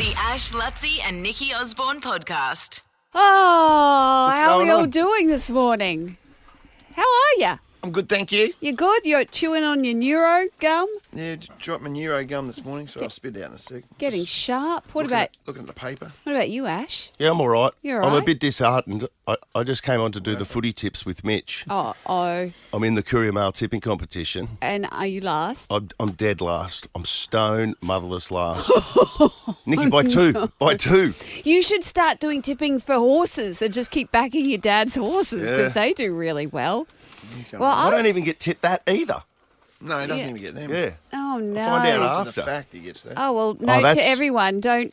The Ash, Luttsy and Nikki Osborne podcast. Oh, What's how are going we all on? doing this morning? How are you? I'm good, thank you. You good? You're chewing on your neuro gum? Yeah, dropped my neuro gum this morning, so I'll spit it out in a sec. Getting Just sharp? What looking about looking at the paper? you, Ash? Yeah, I'm all right. You're I'm all a right? bit disheartened. I just came on to do the footy tips with Mitch. Oh, I'm in the Courier Mail tipping competition. and are you last? I'm dead last. I'm stone motherless last. Nikki, by two. You should start doing tipping for horses and just keep backing your dad's horses because Yeah. they do really well. Okay. Well, I don't even get tipped that either. No, he doesn't Yeah. even get them. Yeah. Oh no! find out After after. the fact, he gets that. Oh well, note to that's- everyone: don't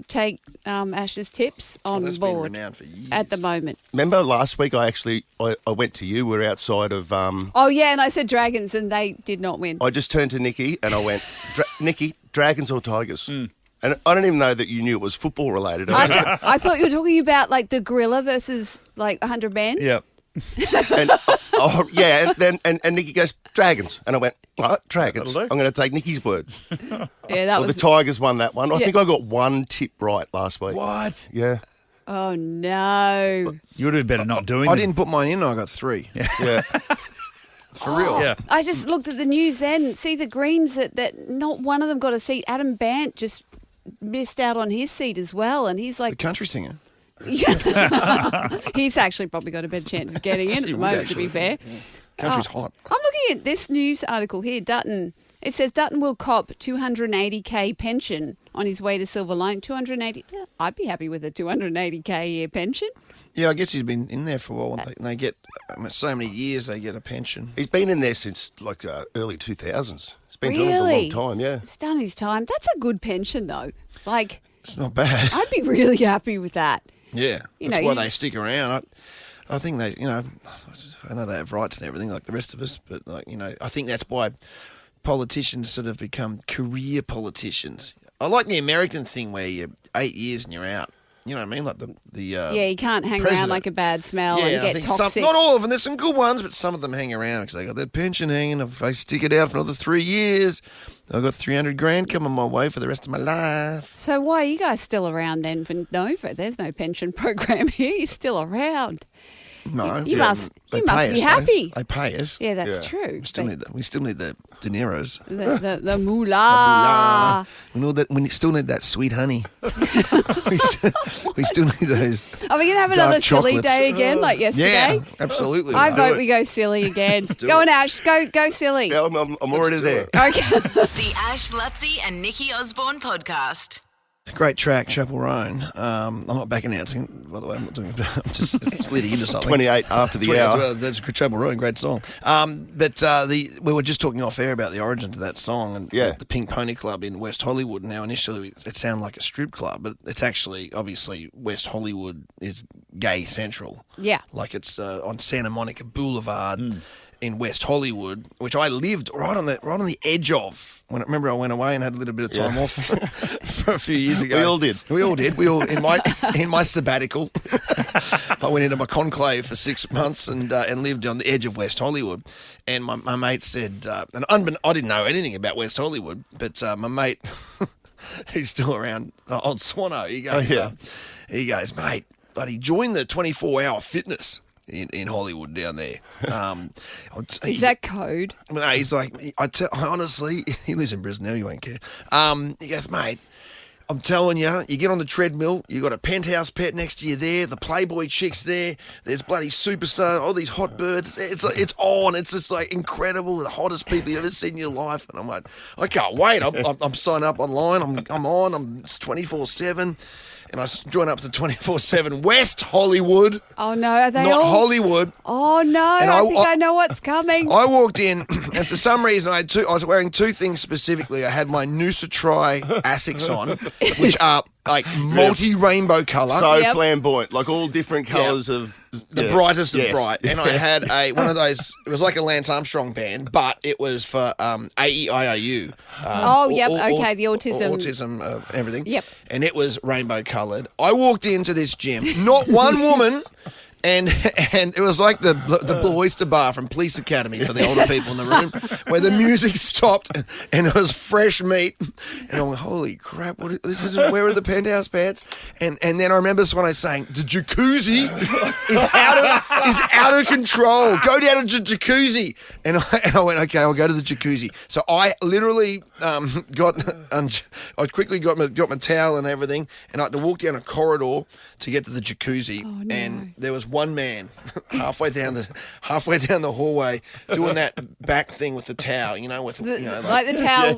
take Ash's tips on That's been board renowned for years. at the moment. Remember last week I went to you. We're outside of... Oh yeah, and I said dragons, and they did not win. I just turned to Nikki and I went, Nikki, dragons or tigers? And I don't even know that you knew it was football related. I thought you were talking about like the gorilla versus like 100 men. Yep. And and Nikki goes, dragons. And I went, all right, dragons. That'll I'm do. going to take Nikki's word. Yeah, that Well, was. the Tigers won that one. I Yeah. think I got one tip right last week. What? Yeah. Oh no! You would have better not doing I it. didn't put mine in, I got 3. Yeah. For real. Yeah. I just looked at the news then. See the Greens that not one of them got a seat. Adam Bant just missed out on his seat as well, and he's The like, country singer. he's actually probably got a better chance of getting in at He the would moment. To be actually. fair, Country's hot. I'm looking at this news article here. Dutton. It says Dutton will cop 280k pension on his way to Silver Line. 280. I'd be happy with a 280k a year pension. Yeah, I guess he's been in there for a while. And they get so many years, they get a pension. He's been in there since like early 2000s. He's been doing it for a Really? long time, yeah. It's done his time. That's a good pension though. Like, It's not bad. I'd be really happy with that. Yeah, You that's know, why you they just- stick around. I think they, I know they have rights and everything like the rest of us, but I think that's why politicians sort of become career politicians. I like the American thing where you're 8 years and you're out. You know what I mean? Like the Yeah, you can't hang around president. like a bad smell yeah, and I get think toxic. not all of them. There's some good ones, but some of them hang around because they got their pension hanging. If I stick it out for another 3 years, I've got 300 grand coming my way for the rest of my life. So why are you guys still around then for Nova? There's no pension program here. You're still around. No, You must they be pay us, happy. They pay us. Yeah, that's Yeah. true. We still need the De Niro's. The moolah. We still need that sweet honey. we still need those. Are we going to have Dark another silly chocolates. day again like yesterday? Yeah, absolutely. I vote we go silly again. do Go it. on, Ash. Go silly. Yeah, I'm already do there. it. Okay. The Ash, Luttsy and Nikki Osborne podcast. Great track, Chapel Roan. I'm not back announcing, by the way. I'm not doing it. I'm just leading into something. 28 after the 28, hour. well, that's Chapel Roan, great song. But we were just talking off air about the origin to that song and Yeah. the Pink Pony Club in West Hollywood. Now, initially, it sounded like a strip club, but it's actually, obviously, West Hollywood is gay central. Yeah. Like it's on Santa Monica Boulevard in West Hollywood, which I lived right on the edge of. Remember, I went away and had a little bit of time off for a few years ago. We all did. We all did. We all in my sabbatical. I went into my conclave for 6 months and lived on the edge of West Hollywood. And my mate said, and I didn't know anything about West Hollywood, but my mate, he's still around, old Swano. He goes, mate, buddy, join the 24-hour fitness in Hollywood down there. Is that code? No, he's like, honestly, he lives in Brisbane now, you won't care. He goes, mate, I'm telling you, you get on the treadmill, you got a penthouse pet next to you there, the Playboy chicks there, there's bloody superstar, all these hot birds. It's on. It's just like incredible, the hottest people you've ever seen in your life. And I'm like, I can't wait. I'm signed up online. I'm on. I'm 24/7. And I joined up to 24/7 West Hollywood, Oh no, are they not all? Hollywood. Oh no, And I I- think I know what's coming. I walked in, and for some reason, I was wearing two things specifically. I had my Noosa Tri Asics on, which are like multi-rainbow colour. So Yep. flamboyant, like all different colours of... The brightest of bright. And I had one of those, it was like a Lance Armstrong band, but it was for AEIOU. Oh, yep, okay, the autism. Autism, everything. Yep. And it was rainbow coloured. I walked into this gym, not one woman And it was like the Blue Oyster Bar from Police Academy for the older people in the room, where the music stopped and it was fresh meat. And I'm like, holy crap, where are the penthouse pants? And then I remember someone saying, the jacuzzi is out of control. Go down to the jacuzzi. And I went, okay, I'll go to the jacuzzi. So I literally I quickly got my towel and everything, and I had to walk down a corridor to get to the jacuzzi. Oh, no. And there was one man halfway down the hallway doing that back thing with the towel, like the towel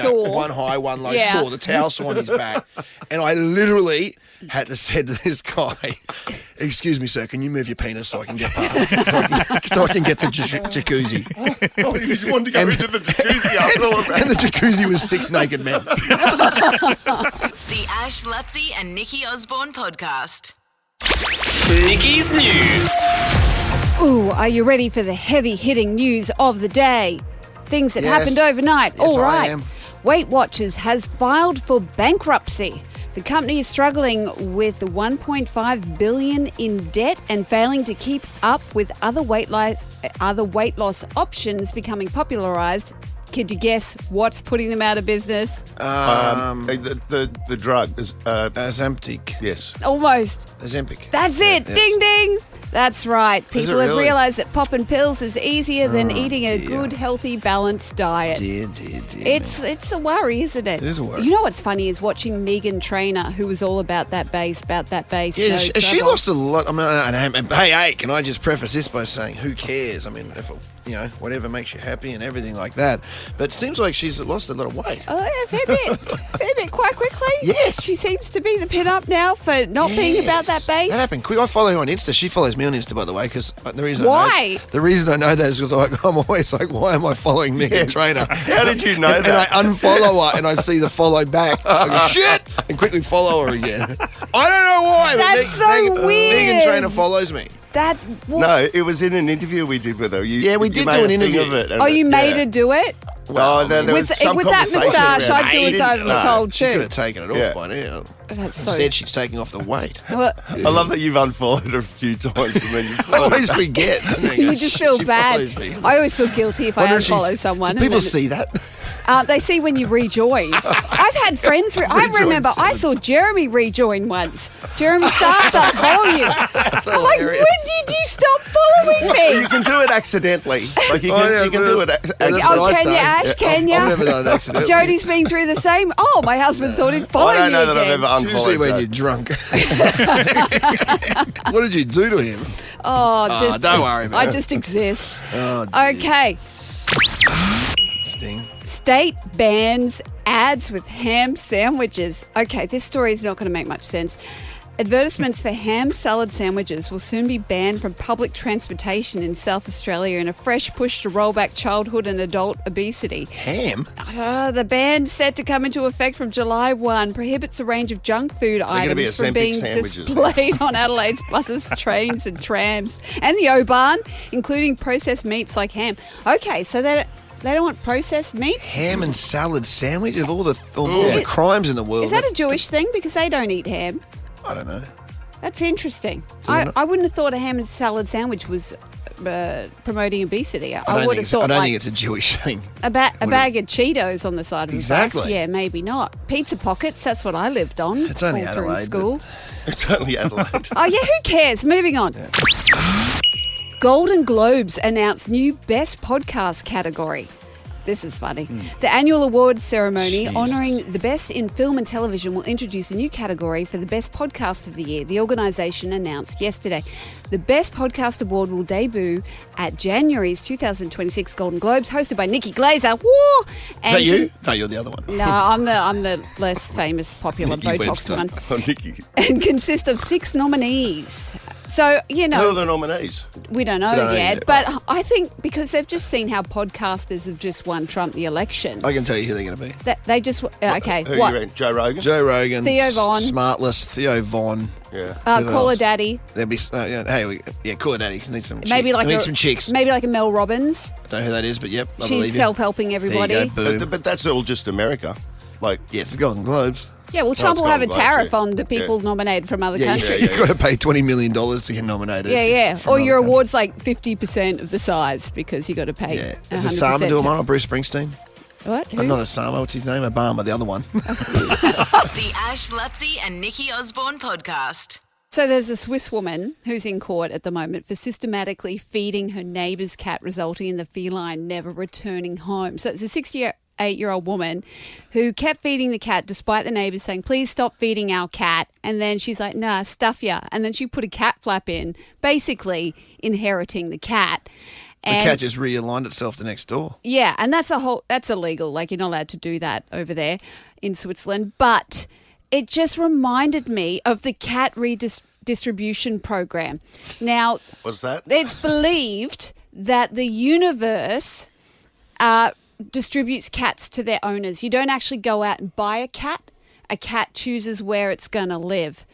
saw. One high, one low saw, the towel saw on his back. And I literally had to say to this guy, excuse me, sir, can you move your penis so I can get past, so I can get the jacuzzi? Oh, you wanted to go into the jacuzzi after all of that. And the jacuzzi was 6 naked men. The Ash, Luttsy and Nikki Osborne podcast. Nikki's News. Ooh, are you ready for the heavy-hitting news of the day? Things that Yes. happened overnight. Yes, All I right. am. Weight Watchers has filed for bankruptcy. The company is struggling with the $1.5 billion in debt and failing to keep up with other weight loss options becoming popularized. Could you guess what's putting them out of business? The drug is Ozempic. yes. Almost. Ozempic. That's it. Yeah. Ding, ding. That's right. People have really? realised that popping pills is easier than eating a dear. good, healthy, balanced diet. Dear. It's a worry, isn't it? It is a worry. You know what's funny is watching Megan Trainor, who was all about that base. Yeah, no she trouble. lost a lot. I mean, and hey, can I just preface this by saying, who cares? I mean, if whatever makes you happy and everything like that. But it seems like she's lost a lot of weight. Oh, a fair bit, quite quickly. Yes. She seems to be the pin-up now for not being about that base. That happened quick. I follow her on Insta. She follows me on Insta, by the way, because the reason Why? the reason I know that is because I'm always like, why am I following Megan Trainor? How did you know And that? I unfollow her and I see the follow back. I go, shit! And quickly follow her again. I don't know why. but That's so weird. Megan Trainor follows me. That's No, it was in an interview we did with her. Yeah, we you did made do a an thing interview. Of it. Oh, you made her do it? Well, there was some with that conversation moustache, around I'd do it. as I was told She could too. have taken it off Yeah. by now. That's so. Instead, she's taking off the weight. Well, I love that you've unfollowed her a few times and then you I followed always her back. forget. And then I go, you just feel she bad. follows me. I always feel guilty if I Wonder if she's- unfollow someone. do People and then see that. they see when you rejoin. I've had friends. I remember I saw Jeremy rejoin once. Jeremy starts up volume. That's I'm like, when hilarious. did you stop following me? You can do it accidentally. Like you can do it. That's Oh, what I can you, say. Ash? Can you? I've never done it accidentally. Jody's been through the same. Oh, my husband thought he'd follow I don't know you that I've again. ever It's usually unfollowed when her. you're drunk. What did you do to him? Oh, don't worry about I it. just exist. Oh, dear. Okay. Sting. State bans ads with ham sandwiches. Okay, this story is not going to make much sense. Advertisements for ham salad sandwiches will soon be banned from public transportation in South Australia in a fresh push to roll back childhood and adult obesity. Ham? The ban set to come into effect from July 1 prohibits a range of junk food gonna be items from Ozempic being sandwiches. displayed on Adelaide's buses, trains and trams and the O-Bahn, including processed meats like ham. Okay, so they don't want processed meats? Ham and salad sandwich of all the crimes in the world. Is that a Jewish thing? Because they don't eat ham. I don't know. That's interesting. I wouldn't have thought a ham and salad sandwich was promoting obesity. I would have thought I don't like think it's a Jewish thing. a bag of Cheetos on the side of the bus. Exactly. Yeah, maybe not. Pizza pockets, that's what I lived on. It's only all through Adelaide, school. It's only Adelaide. Oh, yeah, who cares? Moving on. Golden Globes announced new Best Podcast category. This is funny. The annual awards ceremony Jesus. honouring the best in film and television will introduce a new category for the best podcast of the year. The organisation announced yesterday. The Best Podcast Award will debut at January's 2026 Golden Globes, hosted by Nikki Glazer. Woo! Is that you? No, you're the other one. No, I'm the less famous, popular Nikki Botox Webster. one. Oh, Nikki. And consist of 6 nominees. So, you Who know, are the nominees? we don't know We don't know yet, yet. but I think because they've just seen how podcasters have just won Trump the election, I can tell you who they're going to be. that they just okay. Who What? you reckon? Joe Rogan? Joe Rogan, Theo Von. Smartless, Theo Von. Yeah. Who Call a else? Daddy, There'll be call a daddy. 'Cause I need some. maybe chicks. like I need a, some chicks. maybe like a Mel Robbins. I don't know who that is, but yep, I believe She's you. self-helping There you everybody. go, boom. But that's all just America. Like, Yeah, it's the Golden Globes. Yeah, well, Trump will have a gone tariff crazy. on the people nominated from other Yeah, countries. you've got to pay $20 million to get nominated. Yeah. from Or another your country. award's like 50% of the size because you got to pay. Yeah. 100%. Is Osama doing one or Bruce Springsteen? What? Who? Not Osama. What's his name? Obama, the other one. The Ash, Luttsy and Nikki Osborne podcast. So there's a Swiss woman who's in court at the moment for systematically feeding her neighbour's cat, resulting in the feline never returning home. So it's a 68-year-old woman who kept feeding the cat despite the neighbours saying, please stop feeding our cat. And then she's like, nah, stuff ya. And then she put a cat flap in, basically inheriting the cat. The cat just realigned itself to next door. Yeah, and that's illegal. Like, you're not allowed to do that over there in Switzerland. But it just reminded me of the cat redistribution program. Now, What's that? it's believed that the universe distributes cats to their owners. You don't actually go out and buy a cat. A cat chooses where it's going to live.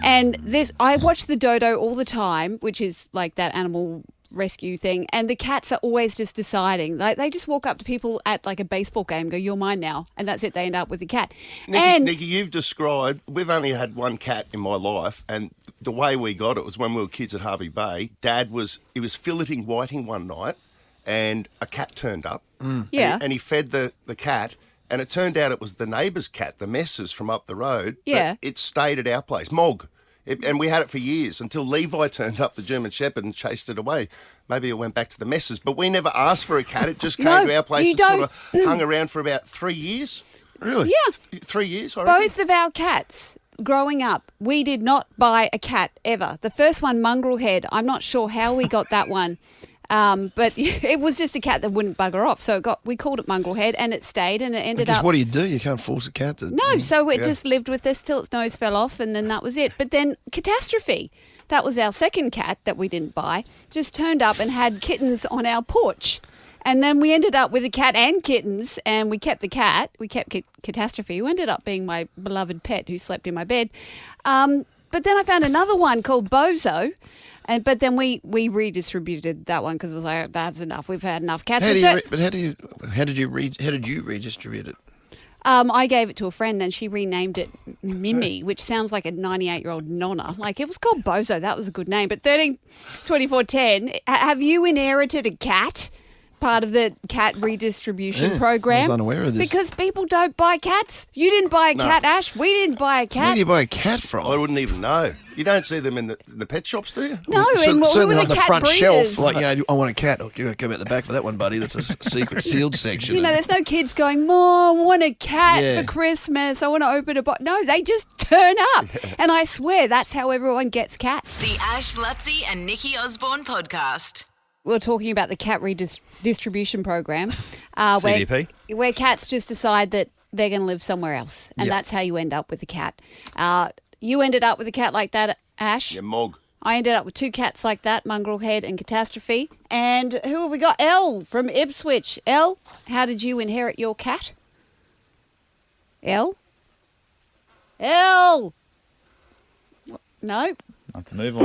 And I watch the dodo all the time, which is like that animal rescue thing, and the cats are always just deciding. Like, they just walk up to people at like a baseball game, go, you're mine now, and that's it. They end up with a cat. Nikki, you've described, we've only had one cat in my life, and the way we got it was when we were kids at Harvey Bay. Dad was filleting whiting one night, and a cat turned up. Yeah. And he fed the cat, and it turned out it was the neighbour's cat, the Messers from up the road. but Yeah. it stayed at our place, Mog. And we had it for years until Levi turned up, the German Shepherd, and chased it away. Maybe it went back to the Messers, but we never asked for a cat. It just came No, to our place you and sort don't. of hung around for about 3 years. Really? Yeah. 3 years, I reckon. Both of our cats growing up, we did not buy a cat ever. The first one, Mongrel Head, I'm not sure how we got that one. But it was just a cat that wouldn't bugger off. So we called it Mongrel Head, and it stayed, and it ended Because up... what do? You can't force a cat to... No, so it just lived with us till its nose fell off, and then that was it. But then Catastrophe, that was our second cat that we didn't buy, just turned up and had kittens on our porch. And then we ended up with a cat and kittens, and we kept the cat. We kept Catastrophe, who ended up being my beloved pet who slept in my bed. But then I found another one called Bozo. But then we redistributed that one because it was like, that's enough. We've had enough cats. How did you redistribute it? I gave it to a friend, then she renamed it Mimi, which sounds like a 98-year-old nonna. Like, it was called Bozo. That was a good name. But 132410, have you inherited a cat? Part of the cat redistribution program. I was unaware of this. Because people don't buy cats. You didn't buy a cat, Ash. We didn't buy a Where cat. do you buy a cat from? I wouldn't even know. You don't see them in the pet shops, do you? No, and we Certainly were on the the cat front breeders. shelf. Like, I want a cat. Oh, you got to come out the back for that one, buddy. That's a secret sealed section. You know, there's no kids going, Mom, I want a cat Yeah. for Christmas. I want to open a box. No, they just turn up. And I swear that's how everyone gets cats. The Ash, Luttsy and Nikki Osborne podcast. We're talking about the cat redistribution program, CDP. where cats just decide that they're going to live somewhere else, and Yeah. that's how you end up with a cat. You ended up with a cat like that, Ash. Yeah, Mog. I ended up with two cats like that, Mongrel Head and Catastrophe. And who have we got? Elle from Ipswich. Elle, how did you inherit your cat? Elle? Elle! No? Have to move on.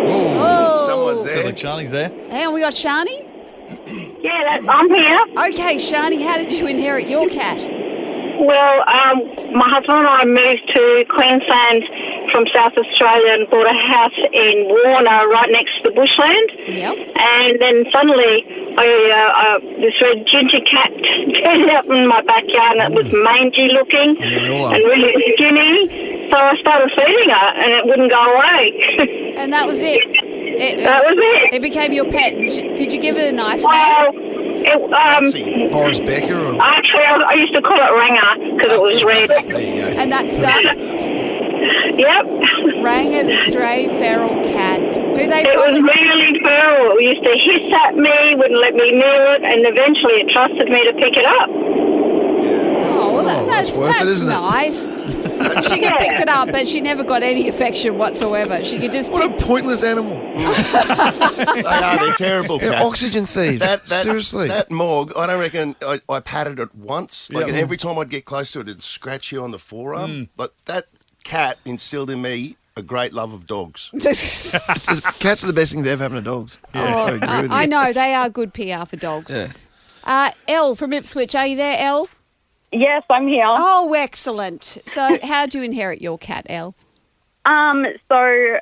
Oh! Someone's So there. like Charlie's there. Hang on, we got Shani? Yeah, I'm here. Okay, Shani, how did you inherit your cat? Well, my husband and I moved to Queensland from South Australia and bought a house in Warner right next to the bushland. Yep. And then suddenly this red ginger cat turned up in my backyard, and it was mangy looking Yeah, and really skinny. So I started feeding her, and it wouldn't go away. And that was it. That was it. It became your pet. Did you give it a nice Well, name? Boris Becker? Or... actually, I used to call it Ranger because it was red. There you go. And that's that. Yep. Ranger the stray feral cat. Do they It was probably... really feral. It used to hiss at me, wouldn't let me near it, and eventually it trusted me to pick it up. Oh, well, that's worth it, isn't it? nice. She could pick it up, but she never got any affection whatsoever. She could just... What a pointless animal. They're terrible They're cats. oxygen thieves. Seriously. That Mog, I don't reckon I patted it once. Like, and every time I'd get close to it, it'd scratch you on the forearm. But that cat instilled in me a great love of dogs. Cats are the best thing that ever happened to dogs. I agree with you. I know, they are good PR for dogs. Yeah. Elle from Ipswich, are you there, Elle? Yes, I'm here. Oh, excellent. So how'd you inherit your cat, Elle? So,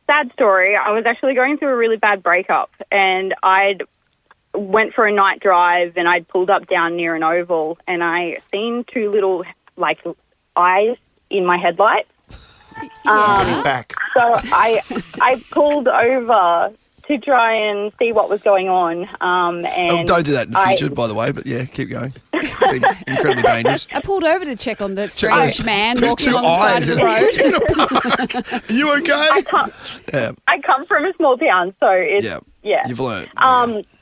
sad story. I was actually going through a really bad breakup, and I'd went for a night drive, and I'd pulled up down near an oval, and I seen two little, eyes in my headlights. Got his back. So I pulled over to try and see what was going on. And don't do that in the future, by the way, but yeah, keep going. Seems incredibly dangerous. I pulled over to check on the strange man There's walking two along the side of the road. in a park. Are you okay? I come from a small town, so it's, yeah. You've learned.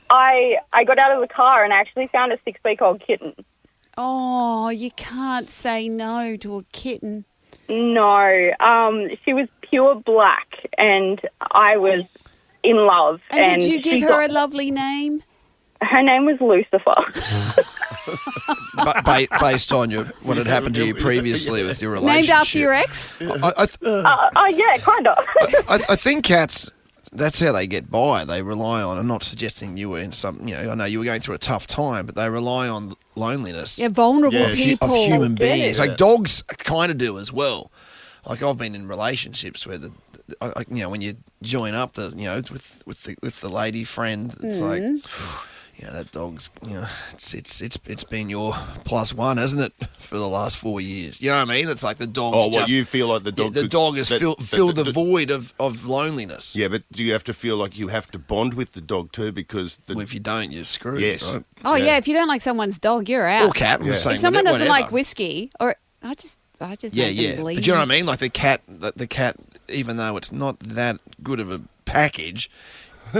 I got out of the car and I actually found a 6-week-old kitten. Oh, you can't say no to a kitten. No, she was pure black, and I was in love. And did you give her a lovely name? Her name was Lucifer. Based on what had happened to you previously with your relationship. Named after your ex? Yeah, kind of. I think cats, that's how they get by. They rely on, I'm not suggesting you were in some, I know you were going through a tough time, but they rely on loneliness. Yeah, vulnerable people. Of human beings. Yeah. Like dogs kind of do as well. Like I've been in relationships where when you join up with the lady friend, it's like, that dog's, it's been your plus one, hasn't it, for the last 4 years? You know what I mean? It's like the dog's you feel like the dog... the dog has filled the void of loneliness. Yeah, but do you have to feel like you have to bond with the dog too? Because if you don't, you're screwed. Yes. Right? Oh, yeah, if you don't like someone's dog, you're out. Or cat. I'm saying If someone doesn't whatever. like whiskey, or I just make them leave. But you know what I mean? Like the cat, even though it's not that good of a package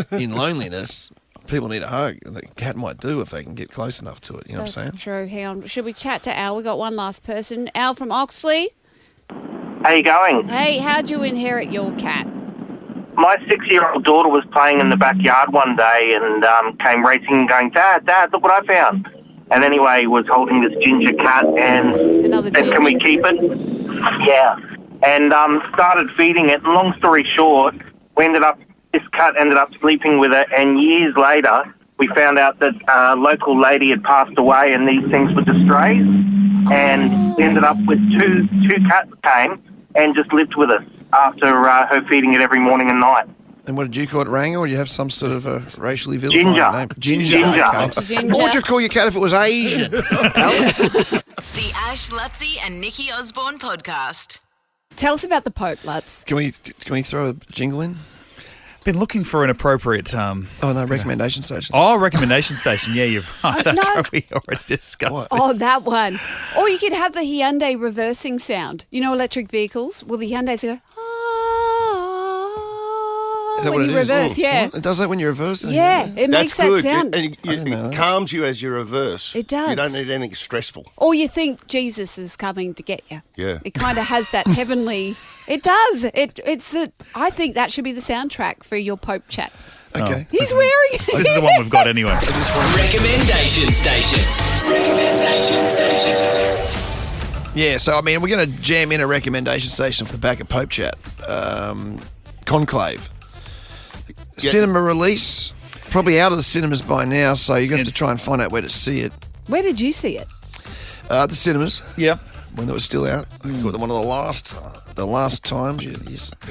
in loneliness, people need a hug. The cat might do if they can get close enough to it. You know what I'm saying? That's true. Hang on. Should we chat to Al? We got one last person. Al from Oxley. How you going? Hey, how'd you inherit your cat? My 6-year-old daughter was playing in the backyard one day and came racing and going, Dad, look what I found. And anyway, was holding this ginger cat and said, can we keep it? Yeah. And started feeding it. And long story short, this cat ended up sleeping with her, and years later, we found out that a local lady had passed away, and these things were just strays, and ended up with two cats came and just lived with us after her feeding it every morning and night. And what did you call it, Rango, or do you have some sort of a racially Ginger. vilified name? Ginger. Okay. Ginger. What would you call your cat if it was Asian? The Ash, Luttsy and Nikki Osborne podcast. Tell us about the Pope, Lutz. Can we throw a jingle in? Been looking for an appropriate... recommendation station. Oh, recommendation station. Yeah, you're right. That's no. right. We already discussed this. Oh, that one. Or you could have the Hyundai reversing sound. You know, electric vehicles? Well, the Hyundais go, Is that when what you it is? reverse, yeah. It does that when you reverse? Yeah, it makes that's good. that sound. It calms you as you reverse. It does. You don't need anything stressful. Or you think Jesus is coming to get you. Yeah. It kind of has that heavenly... It does. I think that should be the soundtrack for your Pope chat. Okay. He's wearing it. This is the one we've got anyway. Recommendation station. Recommendation station. Yeah, so, I mean, we're going to jam in a recommendation station for the back of Pope Chat. Conclave. Yeah. Cinema release. Probably out of the cinemas by now, so you're going to have to try and find out where to see it. Where did you see it? The cinemas. Yeah. When it was still out. One of the last times it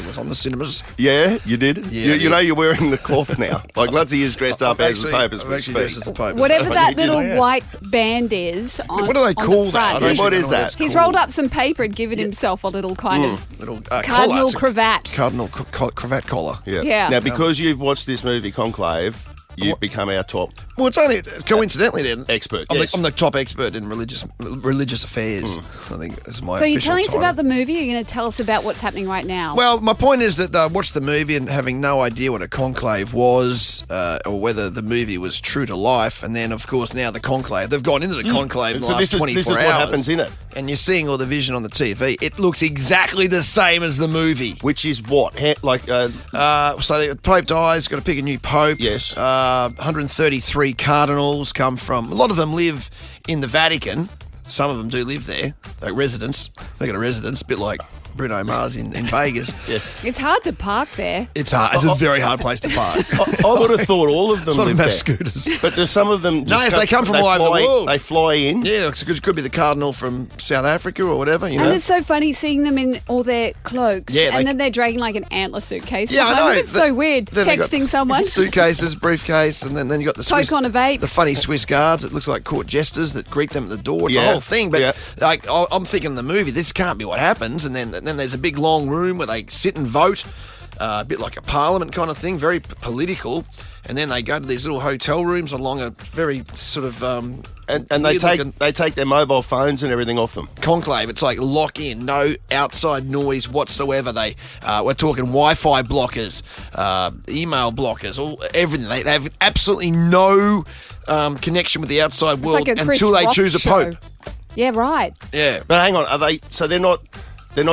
was on the cinemas. Yeah, you did? Yeah, you know you're wearing the cloth now. Like Luttsy is dressed up as the Pope as we speak. Dressed as the Pope. Whatever that little white band is on What do they on call the that? front. What is that? He's rolled up some paper and given himself a little kind of Little cardinal collar. It's a cravat. Cardinal cravat collar. Yeah. Now, because you've watched this movie, Conclave, you've become our top Well, it's only coincidentally then. expert. I'm, Yes. the top expert in religious affairs. I think it's my So you're official telling us title. about the movie, or you're going to tell us about what's happening right now? Well, my point is that I watched the movie and having no idea what a conclave was or whether the movie was true to life. And then, of course, now the conclave. They've gone into the conclave in the So last this is 24 hours. what happens in it. And you're seeing all the vision on the TV. It looks exactly the same as the movie. Which is what? So the Pope dies, got to pick a new Pope. Yes. 133 cardinals come from, a lot of them live in the Vatican. Some of them do live there, like residents. They got a residence, a bit like Bruno Mars in Vegas. Yeah. It's hard to park there. It's hard. It's a very hard place to park. I would have thought all of them A lot of live them have there. scooters. But do some of them No, yes, they come from all over the world. They fly in. Yeah, it could be the Cardinal from South Africa or whatever, you know. And it's so funny seeing them in all their cloaks. Yeah, and then they're dragging like an antler suitcase. Yeah, I behind know. them. It's so weird. Then they got Texting someone. Suitcases, briefcase, and then you got the Toke on a vape. the funny Swiss guards that looks like court jesters that greet them at the door. It's a Yeah. whole thing. But Yeah. like, I'm thinking in the movie, this can't be what happens. And then there's a big long room where they sit and vote, a bit like a parliament kind of thing, very political. And then they go to these little hotel rooms along a very sort of And they weird-looking take their mobile phones and everything off them. conclave. It's like lock in, no outside noise whatsoever. We're talking Wi-Fi blockers, email blockers, everything. They have absolutely no connection with the outside It's world like a Chris until they Rock choose a show. pope. Yeah, right. Yeah. But hang on, are they? So they're not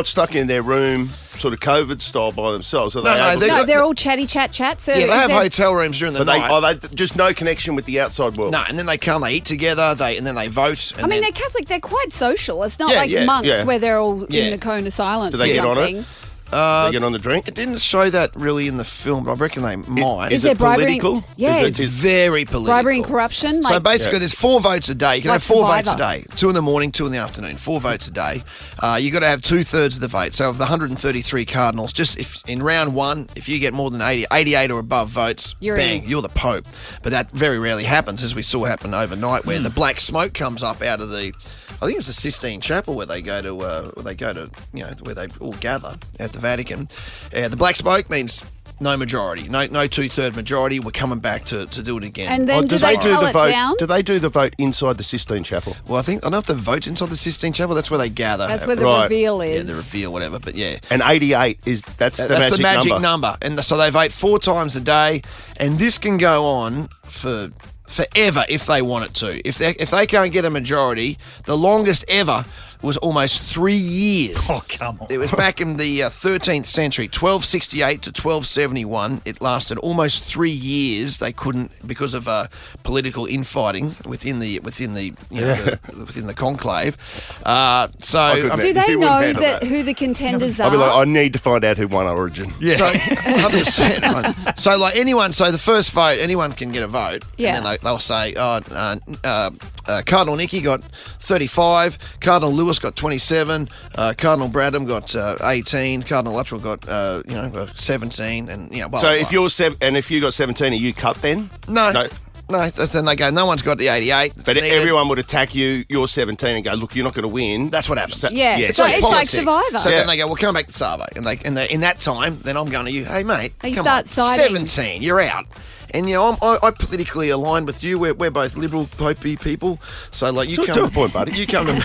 stuck in their room, sort of COVID style by themselves. Are No, they? no, able they to- No, got- they're all chatty chat. So Yeah, they is have there- hotel rooms during the But night. are they just no connection with the outside world? No, and then they come, they eat together, and then they vote. And I mean, then, they're Catholic. They're quite social. It's not Yeah, like yeah, monks yeah. where they're all Yeah. in a cone of silence. Do they or get on it? something. They get on the drink. it didn't show that really in the film, but I reckon they might. Is there it bribery? political? Yeah, Is It's very political. bribery and corruption. So Like, basically, there's 4 votes a day. You can Like have 4 votes a Survivor. day. 2 in the morning, 2 in the afternoon. 4 votes a day. You got to have 2/3 of the vote. So of the 133 cardinals, just if in round 1, if you get more than 88 or above votes, You're bang, in. you're the Pope. But that very rarely happens, as we saw happen overnight, where the black smoke comes up out of the. I think it's the Sistine Chapel where they go to, where they all gather at the Vatican. The black smoke means no majority, no 2/3 majority. We're coming back to do it again. and then do do they do cull the it vote? down? Do they do the vote inside the Sistine Chapel? Well, I don't know if they vote inside the Sistine Chapel. That's where they gather. That's where the Right. reveal Yeah, is. the reveal, whatever. But yeah. And 88 that's the That's magic, the magic number. And so they vote 4 times a day, and this can go on for forever if they want it to. If they can't get a majority, the longest ever was almost 3 years. Oh, come on. It was back in the 13th century, 1268 to 1271. It lasted almost 3 years. They couldn't, because of political infighting within the within the conclave. couldn't Do You they wouldn't know handle that. who the contenders I'd be like, are? I need to find out who won Origin. Yeah. So 100%. So like anyone, so the first vote, anyone can get a vote. Yeah. And then they'll say, Cardinal Nicky got 35, Cardinal Lewis got 27, Cardinal Bradham got 18, Cardinal Luttrell got 17, and blah, So blah, if blah. if you got 17, are you cut then? No, then they go, no one's got the 88. It's But needed. everyone would attack you. You're 17 and go, look, you're not going to win. That's what happens. Yeah. Yeah. So it's like politics. Survivor. So Yeah. then they go, well, come back to Savo. And in that time, then I'm going to you, hey, mate, They come start on, siding. 17, you're out. And, I politically aligned with you. We're both liberal, popey people. So, like, you To a point, buddy. You come to me.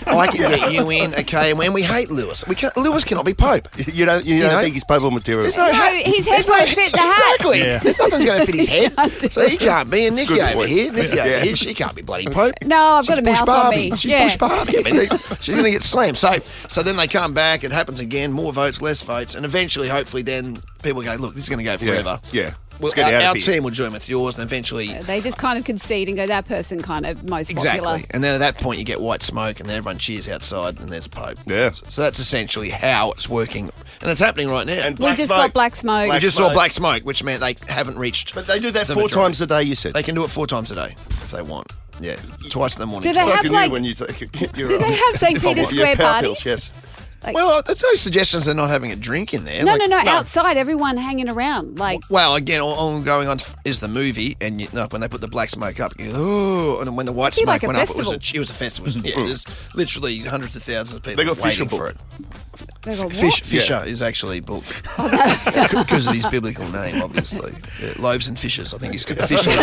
I can get you in, okay? And when we hate Lewis, Lewis cannot be Pope. You don't know? think he's papal material. There's no hat. his head There's won't fit the hat. Exactly. Yeah. There's nothing's going to fit his head. So he can't be. And Nikki good over point. here, Nikki over Yeah. here, she can't be bloody Pope. No, I've got She's a Bush mouth on Barbie. me. She's Yeah. Bush Barbie. I mean, she's going to get slammed. So then they come back. It happens again. More votes, less votes, and eventually, hopefully, then people go, look, this is going to go forever. Yeah. Well, Let's get out our of here. team will join with yours, and eventually. They just kind of concede and go, that person kind of most Exactly. popular. And then at that point, you get white smoke, and then everyone cheers outside, and there's a Pope. Yeah. So that's essentially how it's working. And it's happening right now. And We black just smoke. got black smoke. we just saw smoke. black smoke, which meant they haven't reached. But they do that the 4 majority. times a day, you said. They can do it 4 times a day if they want. Yeah, twice in the morning. Do they Like have you like? knew when you take Do they have St. Peter's Square parties? Yes. Well, there's no suggestions they're not having a drink in there. No, Like, no, outside, everyone hanging around. Like, Well, again, all going on is the movie, and when they put the black smoke up, you go, oh, and then when the white It'd be smoke like a went up, festival. it was a festival. Yeah, there's literally hundreds of thousands of people They got waiting Fisher for it. they go, what? Fisher is actually booked because of his biblical name, obviously. Yeah, loaves and fishes, I think he's officially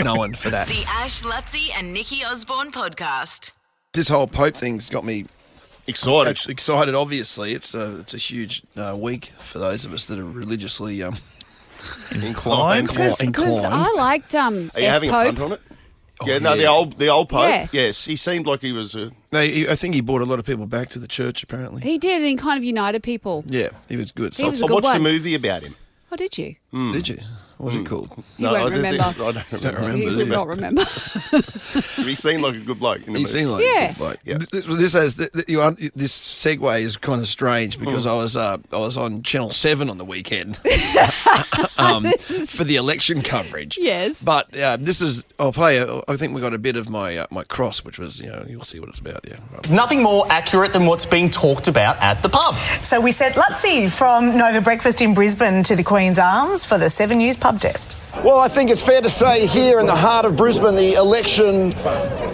known for that. The Ash, Luttsy and Nikki Osborne podcast. This whole Pope thing's got me Excited. actually excited. Obviously, it's a huge week for those of us that are religiously Inclined. Because I liked Are you having a Pope. punt on it? Oh, Yeah, no, yeah. the old Pope. Yeah. Yes, he seemed like he was. No, I think he brought a lot of people back to the church. Apparently, He did, and he kind of united people. yeah, he was good. He was a I good watched one. a movie about him. Oh, did you? Did you? What was it called? You won't remember. I don't remember. He would not remember. He seemed like a good bloke. He seemed like Yeah. a good bloke. This segue is kind of strange because I was on Channel 7 on the weekend for the election coverage. Yes. But I'll play. I think we got a bit of my cross, which was you'll see what it's about. Yeah. It's nothing more accurate than what's being talked about at the pub. So we sent Luttsy from Nova Breakfast in Brisbane to the Queen's Arms for the 7 News pub test. Well, I think it's fair to say here in the heart of Brisbane, the election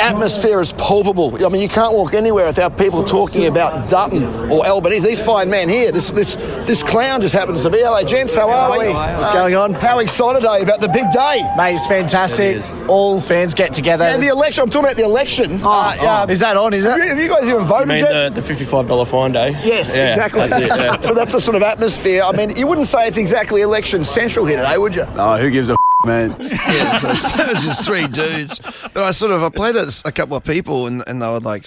atmosphere is palpable. I mean, you can't walk anywhere without people talking about Dutton or Albanese. These fine men here, this clown just happens to be. Hello, gents, how are we? What's going on? How excited are you about the big day? Mate, it's fantastic. All fans get together. Yeah, the election. I'm talking about the election. Is that on, is it? Have you guys even voted yet? The $55 fine day? Yes, Yeah, exactly. that's it, yeah. So that's the sort of atmosphere. I mean, you wouldn't say it's exactly election central here today, would you? Oh, who gives a man? Yeah, so it was just three dudes. But I played that to a couple of people and they were like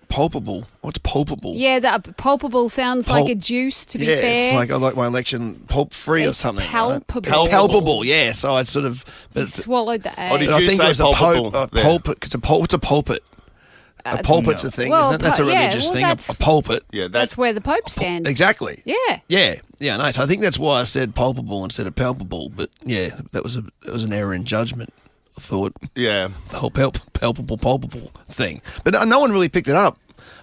pulpable. What's pulpable? Yeah, the pulpable sounds like a juice, to be fair. It's like I like my election pulp free or something. Palpable. Right? Palpable, yeah. So I sort of... swallowed the A. Oh, did I you think say it was palpable? pulpit. It's a pulpit. A pulpit's a thing, well, isn't it? That's a religious thing, a pulpit. Yeah, That's where the Pope stands. Exactly. Yeah. Yeah, nice. I think that's why I said palpable instead of palpable, but yeah, that was an error in judgment, I thought. Yeah. The whole palpable thing. But no one really picked it up.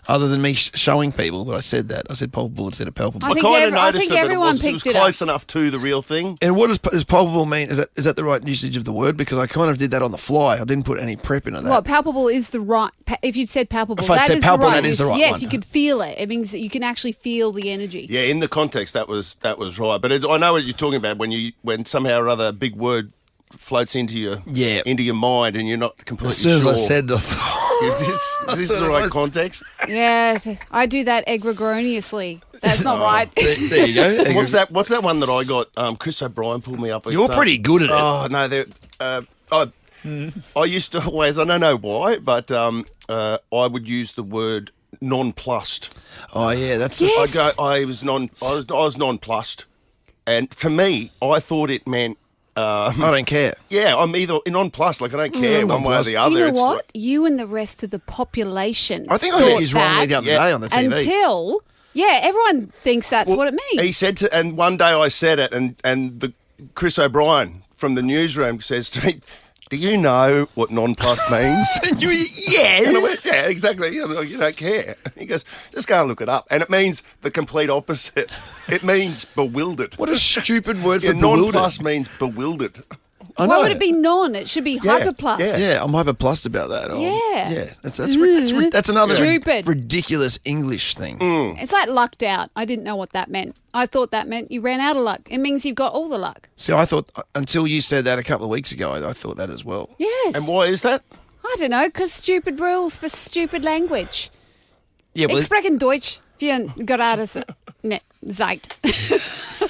Other than me showing people that I said that. I said palpable instead of palpable. I think kind of noticed think it, but everyone it was picked it close up. enough to the real thing. And what does palpable mean? Is that the right usage of the word? Because I kind of did that on the fly. I didn't put any prep into that. Well, palpable is the right... If you'd said palpable, If I'd that said is palpable, the right. that is the right yes, one. you could feel it. It means that you can actually feel the energy. Yeah, in the context, that was right. But I know what you're talking about when somehow or other a big word floats into your mind and you're not completely as soon as sure. I said Is this the right context? Yeah, I do that egregioniously. That's not right. There you go. What's that one that I got? Chris O'Brien pulled me up. You're pretty good at it. Oh no, I used to always. I don't know why, but I would use the word nonplussed. Oh yeah, that's. Yes. I was nonplussed, and for me, I thought it meant. I don't care. Yeah, I'm either nonplussed, like I don't care one way or the other. You know It's what? like- you and the rest of the population. I think I thought heard his wrong the other day on the TV. Until, everyone thinks that's what it means. He said to, and one day I said it, and the Chris O'Brien from the newsroom says to me, "Do you know what nonplussed means?" Yeah. And I went, yeah, exactly. Yeah, like, you don't care. He goes, just go and look it up. And it means the complete opposite. It means bewildered. What a stupid word for Yeah, bewildered. nonplussed means bewildered. I Why know. would it be non? It should be hyperplus. Yeah, I'm hyperplussed about that. Yeah. That's another Stupid. ridiculous English thing. It's like lucked out. I didn't know what that meant. I thought that meant you ran out of luck. It means you've got all the luck. See, I thought until you said that a couple of weeks ago, I thought that as well. Yes. And why is that? I don't know, because stupid rules for stupid language. Yeah, Ich spreche Deutsch für gerade Zeit.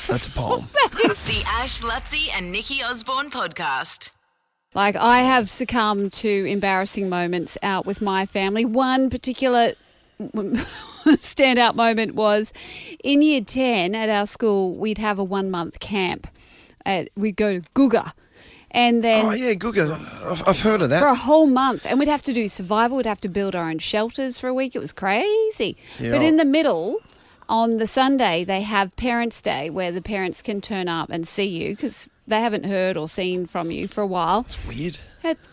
that's a poem. The Ash, Luttsy and Nikki Osborne podcast. Like, I have succumbed to embarrassing moments out with my family. One particular standout moment was in year 10 at our school, we'd have a 1-month camp. We'd go to Guga. And then Oh yeah, Guga. I've heard of that. for a whole month. And we'd have to do survival. We'd have to build our own shelters for a week. It was crazy. Yeah. But in the middle, on the Sunday, they have Parents' Day where the parents can turn up and see you because they haven't heard or seen from you for a while. It's weird.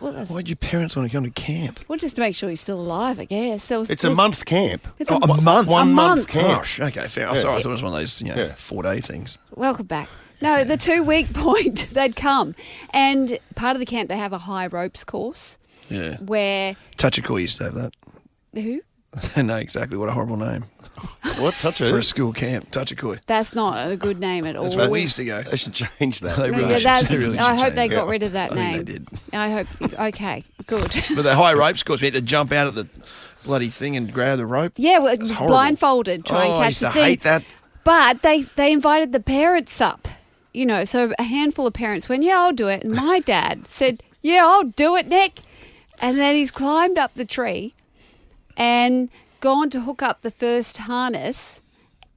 Well, Why'd your parents want to come to camp? just to make sure he's still alive, I guess. It's a month camp. It's a month. 1 month month. camp. Gosh, okay, fair. I'm sorry, I thought it was one of those 4-day things. Welcome back. No, the 2-week point, they'd come. And part of the camp, they have a high ropes course Yeah. where... Touchakoi used to have that. Who? No, exactly. What a horrible name What? Touch for a it? school camp. Touchakoi. That's not a good name at all. That's where we used to go. They should change that. They No, really yeah, should. that's- They really I should hope change they it. got rid of that I name. think they did. I hope... Okay, good. But the high ropes course, we had to jump out at the bloody thing and grab the rope. Yeah, well, That's horrible. blindfolded, try and I catch used the to thing. hate that. But they invited the parents up, so a handful of parents went, yeah, I'll do it. And my dad said, yeah, I'll do it, Nick. And then he's climbed up the tree and gone to hook up the first harness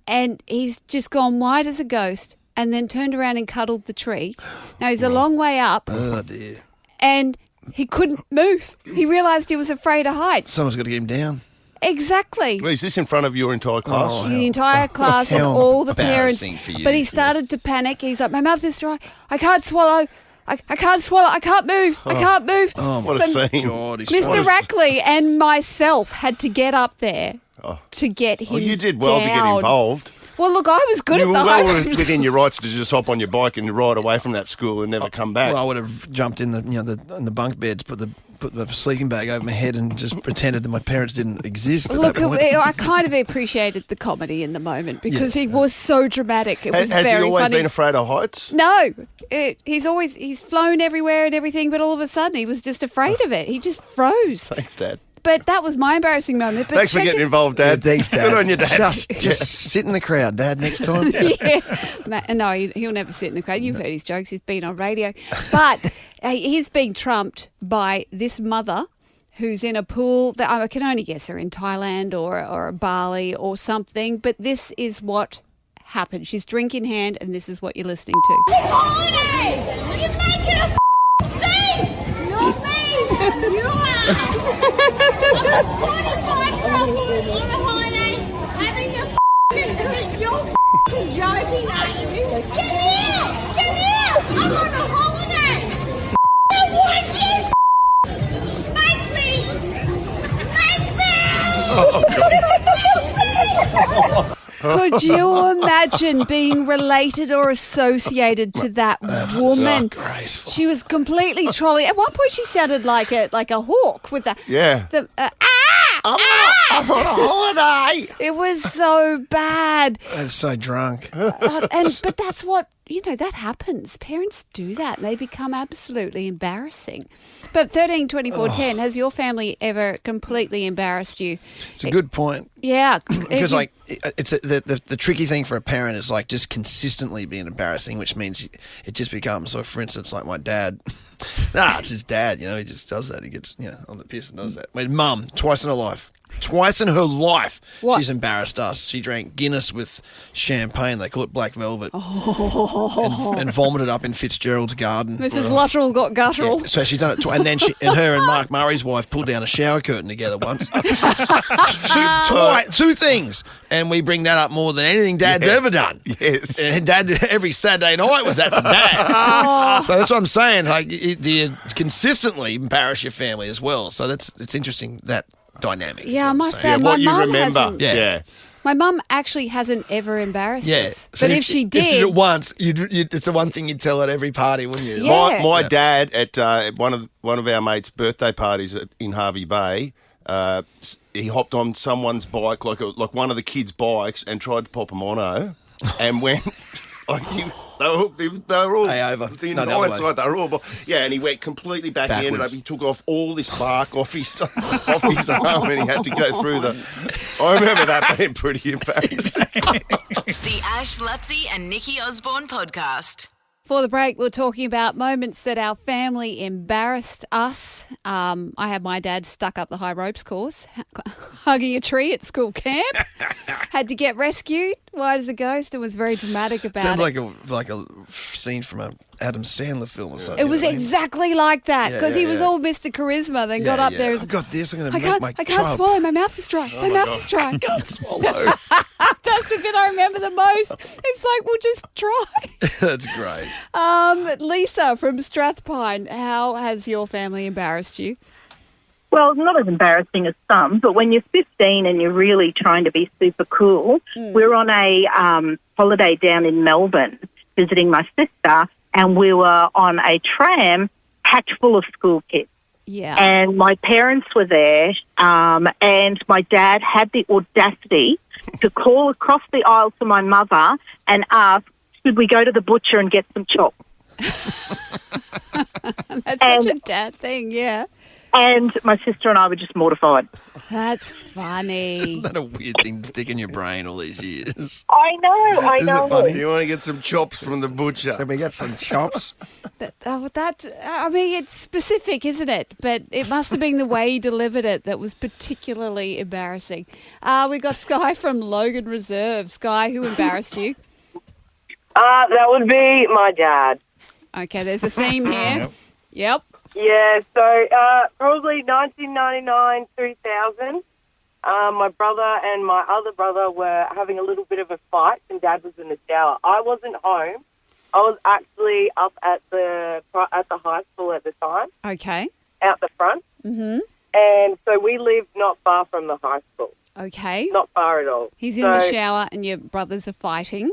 and he's just gone white as a ghost and then turned around and cuddled the tree. Now, he's a long way up. Oh, dear. And he couldn't move. He realised he was afraid of heights. Someone's got to get him down. Exactly. Well, is this in front of your entire class? The entire class and How all the parents. embarrassing for you, But he started to panic. He's like, my mouth is dry. I can't swallow. I can't swallow. I can't move. I can't move. Oh, What a So scene. God, he's Mr. Rackley and myself had to get up there to get him Well, you did well to get down. involved. Well, look, I was good You at were the well home. within your rights to just hop on your bike and ride away from that school and never come back. Well, I would have jumped in the bunk beds, put the sleeping bag over my head, and just pretended that my parents didn't exist. At Look, that point. I kind of appreciated the comedy in the moment because he was so dramatic. It was Has he very always funny. been afraid of heights? No, he's flown everywhere and everything, but all of a sudden he was just afraid of it. He just froze. Thanks, Dad. But that was my embarrassing moment. But Thanks for getting involved, Dad. Yeah, thanks, Dad. Good on you, Dad. Just sit in the crowd, Dad, next time. No, he'll never sit in the crowd. You've heard his jokes. He's been on radio. But he's being trumped by this mother who's in a pool that I can only guess are in Thailand or Bali or something. But this is what happened. She's drink in hand, and this is what you're listening to. Holidays! You're making us safe! Not me! You are! I'm 45 on a holiday having a drink. You're joking, are you? Get out! Get out! I'm on a holiday! Watches! Make me! Make me! Could you imagine being related or associated to that woman? Disgraceful. She was completely trolling. At one point, she sounded like a hawk with the Yeah. I'm on a holiday. It was so bad. I'm so drunk. But that's what that happens. Parents do that. They become absolutely embarrassing. But 13, 24, 10, has your family ever completely embarrassed you? It's a good point. Yeah. Because it's the tricky thing for a parent is like just consistently being embarrassing, which means it just becomes. So, for instance, like my dad, it's his dad. He just does that. He gets on the piss and does that. My mum, twice in her life, What? she's embarrassed us. She drank Guinness with champagne. They call it black velvet, and vomited up in Fitzgerald's garden. Mrs. Luttrell got guttural. Yeah, so she's done it, and then her and Mark Murray's wife pulled down a shower curtain together once. two things, and we bring that up more than anything Dad's ever done. Yes, and Dad every Saturday night was that for Dad. So that's what I'm saying. Like, do you consistently embarrass your family as well? So it's interesting that dynamic. Yeah, I must say, Yeah, my what you mum remember. hasn't. Yeah. My mum actually hasn't ever embarrassed us. So But if she If you did, did it once, it's the one thing you'd tell at every party, wouldn't you? Yeah. My dad at one of our mates' birthday parties in Harvey Bay, he hopped on someone's bike, like one of the kids' bikes, and tried to pop a mono, and went. They were all Hey, over. In No, the other way. hindsight, they were all. Yeah, and he went completely back. He ended up. Backwards. He took off all this bark off his arm, and he had to go through the. I remember that being pretty embarrassing. The Ash, Luttsy and Nikki Osborne podcast. for the break, we're talking about moments that our family embarrassed us. I had my dad stuck up the high ropes course, hugging a tree at school camp. Had to get rescued. White as a ghost. It was very dramatic about Sounds it. like a scene from an Adam Sandler film or something. It was exactly like that because he was all Mr. Charisma. Then got up there. I've got this. I'm going to I make can't, my I can't child. swallow. My mouth is dry. My mouth is dry. I can't swallow. That's the bit I remember the most. It's like, we'll just try. That's great. Lisa from Strathpine, how has your family embarrassed you? Well, not as embarrassing as some, but when you're 15 and you're really trying to be super cool, we're on a holiday down in Melbourne visiting my sister, and we were on a tram packed full of school kids. Yeah. And my parents were there, and my dad had the audacity to call across the aisle to my mother and ask, should we go to the butcher and get some chops? That's such a dad thing, yeah. And my sister and I were just mortified. That's funny. Isn't that a weird thing to stick in your brain all these years? I know. Isn't it funny? You want to get some chops from the butcher? Can we get some chops? I mean, it's specific, isn't it? But it must have been the way he delivered it that was particularly embarrassing. We got Sky from Logan Reserve. Sky, who embarrassed you? That would be my dad. Okay, there's a theme here. Yep. Yeah, so probably 1999, 2000. My brother and my other brother were having a little bit of a fight, and Dad was in the shower. I wasn't home. I was actually up at the high school at the time. Okay. Out the front. Mm-hmm. And so we lived not far from the high school. Okay. Not far at all. He's in the shower and your brothers are fighting.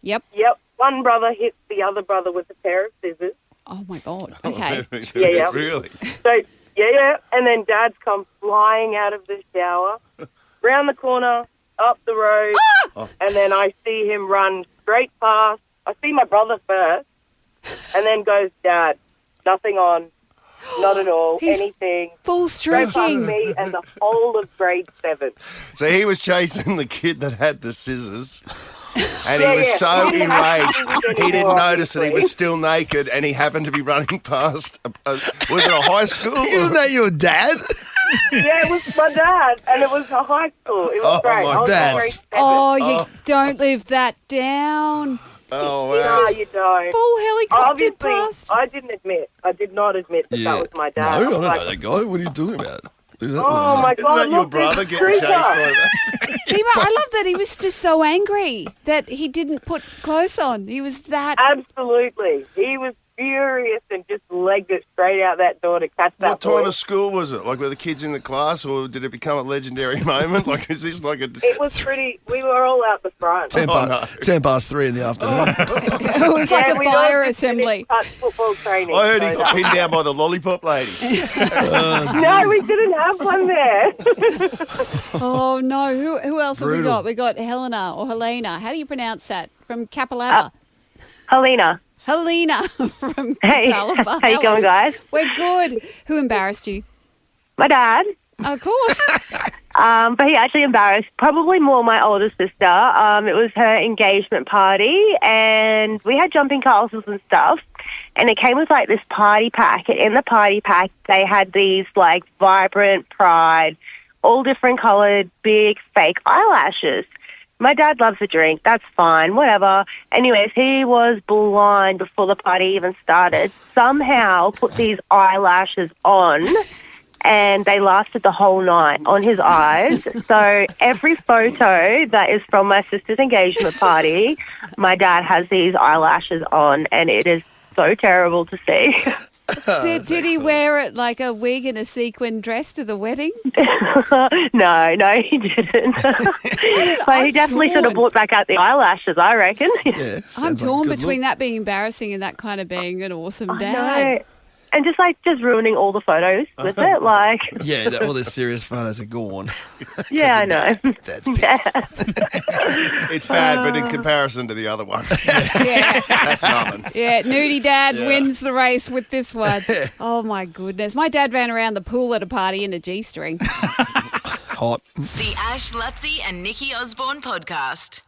Yep. Yep. One brother hits the other brother with a pair of scissors. Oh, my God. Okay. Yeah. Really? So, yeah. And then Dad's come flying out of the shower, round the corner, up the road, and then I see him run straight past. I see my brother first, and then goes, Dad, nothing on, not at all, He's anything. Full Straight past streaking. me and the whole of grade 7. So he was chasing the kid that had the scissors, and Yeah, he was yeah. so He didn't have enraged scissors he didn't anymore, notice that he obviously. was still naked, and he happened to be running past. Was it a high school? Isn't that your dad? Yeah, it was my dad, and it was a high school. It was Oh, great. my I was in dad. grade 7. Oh, you don't live that down. Oh, No, wow. you don't. Full helicopter Obviously, past. I did not admit that that was my dad. No, I I'm don't like, know that guy. What are you talking about? Who's that oh, my Isn't God, that your look, brother there's getting a chased by trooper. that? Gima, I love that he was just so angry that he didn't put clothes on. He was that. Absolutely. He was furious and just legged it straight out that door to catch that What time boy. of school was it? Like, were the kids in the class, or did it become a legendary moment? Like, is this like a... It was pretty, we were all out the front. 10 past 3 in the afternoon. It was like a we'd all fire just finished assembly. touch football training. I heard he so got that- pinned down by the lollipop lady. No, we didn't have one there. Oh, no. Who else have we Brutal. got? We got Helena or Helena. How do you pronounce that? From Capalaba. Helena. Helena from Hey, Capalaba. how you going, guys? We're good. Who embarrassed you? My dad. Of course. But he actually embarrassed probably more my older sister. It was her engagement party, and we had jumping castles and stuff. And it came with like this party pack. And in the party pack, they had these like vibrant pride, all different coloured, big fake eyelashes. My dad loves a drink. That's fine, whatever. Anyways, he was blind before the party even started. Somehow put these eyelashes on, and they lasted the whole night on his eyes. So every photo that is from my sister's engagement party, my dad has these eyelashes on, and it is so terrible to see. Did he wear it like a wig and a sequin dress to the wedding? No, he didn't. But he definitely should have brought back out the eyelashes, I reckon. Yeah, I'm sounds like torn good between look. that being embarrassing and that kind of being an awesome I dad. know. And just ruining all the photos with it, like. Yeah, all the serious photos are gone. Yeah, I know. Dad's pissed. It's bad, but in comparison to the other one, Yeah. that's nothing. Yeah, Nudie Dad Yeah. wins the race with this one. Oh, my goodness. My dad ran around the pool at a party in a G-string. Hot. The Ash, Luttsy and Nikki Osborne podcast.